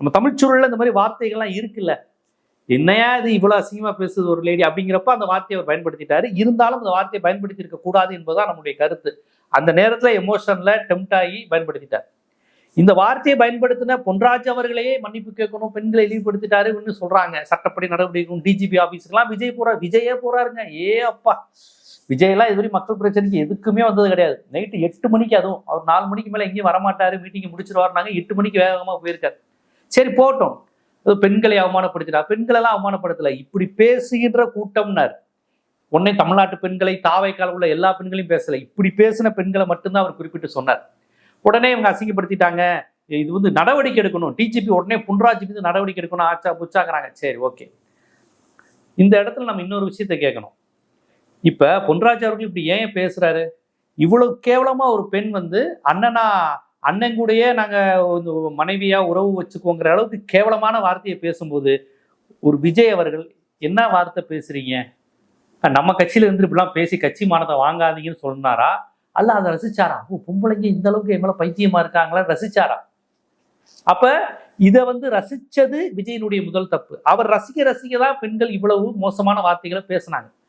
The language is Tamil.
நம்ம தமிழ் சூழல்ல இந்த மாதிரி வார்த்தைகள்லாம் இருக்குல்ல. என்னையா இது இவ்வளவு அசிங்கமா பேசுது ஒரு லேடி அப்படிங்கிறப்ப அந்த வார்த்தையை அவர் பயன்படுத்திட்டாரு. இருந்தாலும் அந்த வார்த்தையை பயன்படுத்தி இருக்க கூடாது என்பதுதான் நம்முடைய கருத்து. அந்த நேரத்துல எமோஷன்ல டெம்ட் ஆகி பயன்படுத்திட்டார். இந்த வார்த்தையை பயன்படுத்தின பொன்ராஜ் அவர்களையே மன்னிப்பு கேட்கணும், பெண்களை இழிவுபடுத்திட்டாருன்னு சொல்றாங்க. சட்டப்படி நடவடிக்கை டிஜிபி ஆபீஸுக்கெல்லாம் விஜயே போறாருங்க. அப்பா, விஜயெல்லாம் இதுவரை மக்கள் பிரச்சனைக்கு எதுக்குமே வந்தது கிடையாது. நைட்டு 8 மணிக்கு, அதுவும் அவர் 4 மணிக்கு மேல எங்கேயும் வரமாட்டாரு, மீட்டிங் முடிச்சிருவாருனாங்க. 8 மணிக்கு வேகமா போயிருக்காரு. சரி போட்டோம். பெண்களை அவமானப்படுத்திட்டா. பெண்கள் எல்லாம் அவமானப்படுத்தல, இப்படி பேசுகின்ற கூட்டம்னார். உடனே தமிழ்நாட்டு பெண்களை, தாவைக்கால உள்ள எல்லா பெண்களையும் பேசல, இப்படி பேசின பெண்களை மட்டும்தான் அவர் குறிப்பிட்டு சொன்னார். உடனே இவங்க அசிங்கப்படுத்திட்டாங்க, இது நடவடிக்கை எடுக்கணும், டிஜிபி உடனே பொன்ராஜ் மீது நடவடிக்கை எடுக்கணும், ஆச்சா புச்சாங்கிறாங்க. சரி, ஓகே. இந்த இடத்துல நம்ம இன்னொரு விஷயத்த கேட்கணும். இப்ப பொன்ராஜ் அவர்கள் இப்படி ஏன் பேசுறாரு? இவ்வளவு கேவலமா ஒரு பெண் அண்ணன் கூடயே நாங்க மனைவியா உறவு வச்சுக்கோங்கிற அளவுக்கு கேவலமான வார்த்தையை பேசும்போது ஒரு விஜய் அவர்கள் என்ன வார்த்தை பேசுறீங்க, நம்ம கட்சியில இருந்து இப்படிலாம் பேசி கட்சி மானத்தை வாங்காதீங்கன்னு சொன்னாரா, அல்ல அதை ரசிச்சாரா? பொம்பளைங்க இந்த அளவுக்கு என் மேல பைத்தியமா இருக்காங்களா ரசிச்சாரா? அப்ப இதை ரசிச்சது விஜயனுடைய முதல் தப்பு. அவர் ரசிக்க தான் பெண்கள் இவ்வளவு மோசமான வார்த்தைகளை பேசினாங்க.